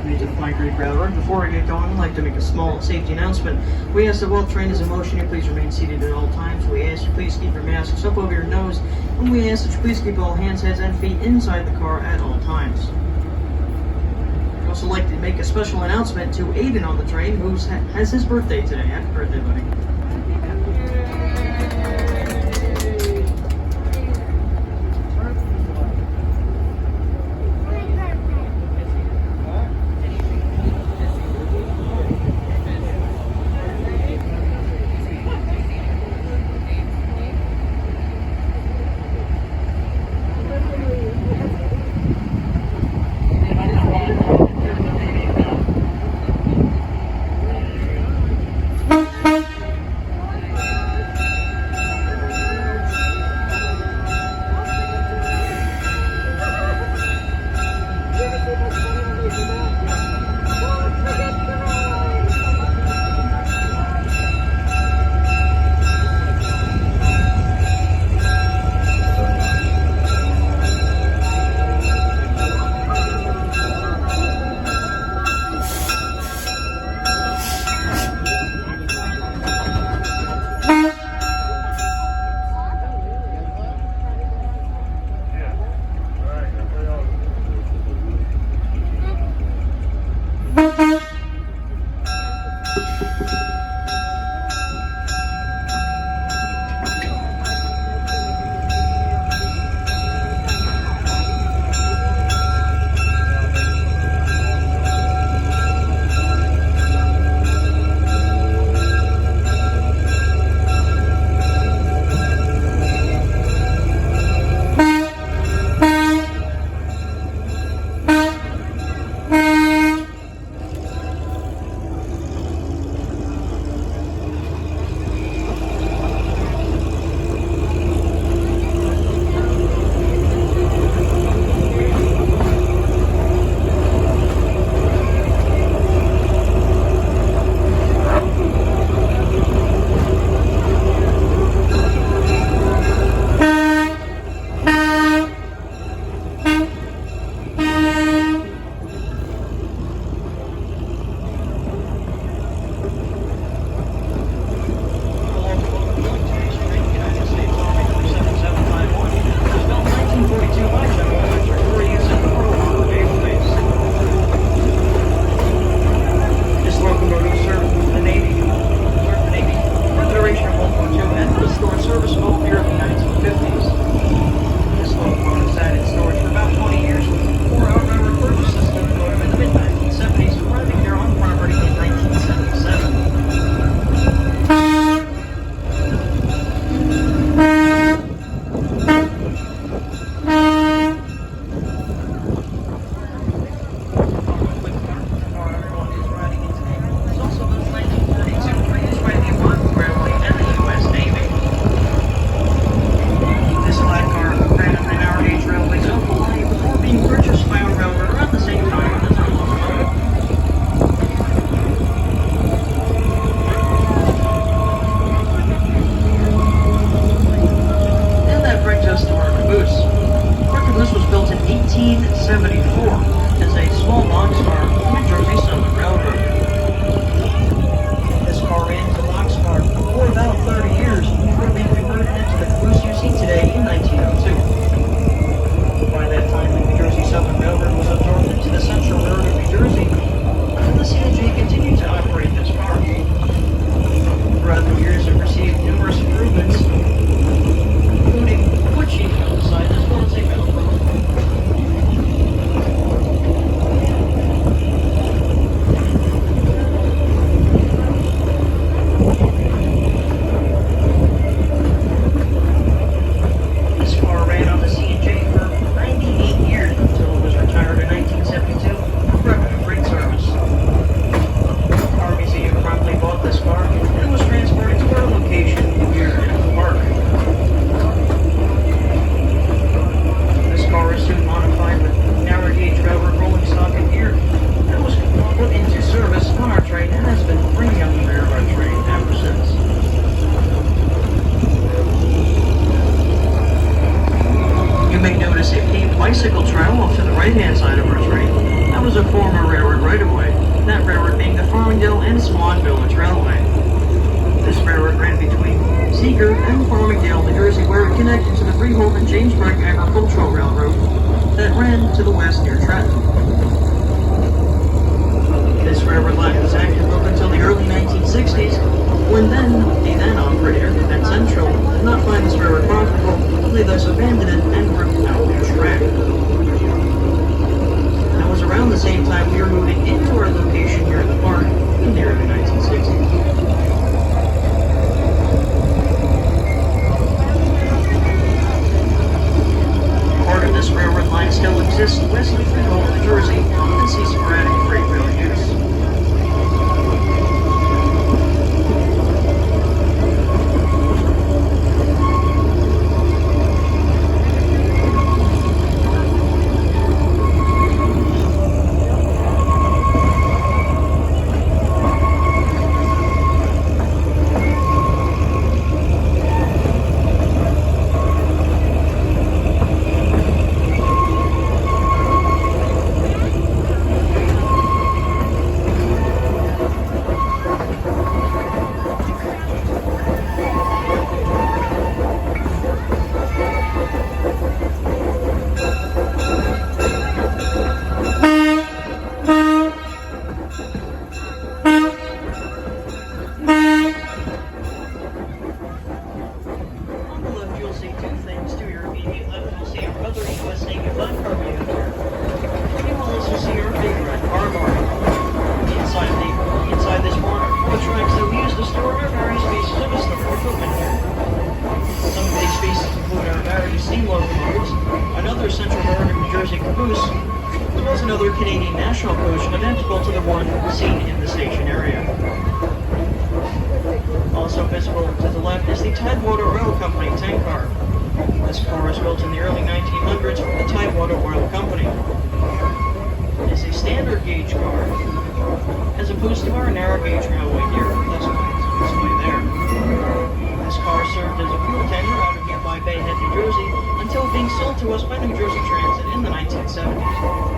me to the fine grade gathering. Before I get going, I'd like to make a small safety announcement. We ask that while train is in motion, you please remain seated at all times. We ask you please keep your masks up over your nose, and we ask that you please keep all hands, heads, and feet inside the car at all times. I'd also like to make a special announcement to Aiden on the train, who has his birthday today. Happy birthday, buddy. right-of-way, that railroad being the Farmingdale and Swan Village Railway. This railroad ran between Seeger and Farmingdale, New Jersey, where it connected to the Freehold and Jamesburg Agricultural Railroad that ran to the west near Trenton. This railroad line was active up until the early 1960s, when the then operator, Penn Central, did not find this railroad profitable. They thus abandoned it and ripped out the track. That was around the same time we were moving into our location here in the park in the early 1960s. Part of this railroad line still exists west of Freehold, New Jersey, and sees sporadic freight rail use. Another Central American New Jersey Caboose, as well as another Canadian national coach identical to the one seen in the station area. Also visible to the left is the Tidewater Oil Company tank car. This car was built in the early 1900s for the Tidewater Oil Company. It is a standard gauge car, as opposed to our narrow gauge railway here. That's why it's on display there. This car served as a fuel tender out of nearby Bay Head, New Jersey, until being sold to us by New Jersey Transit in the 1970s.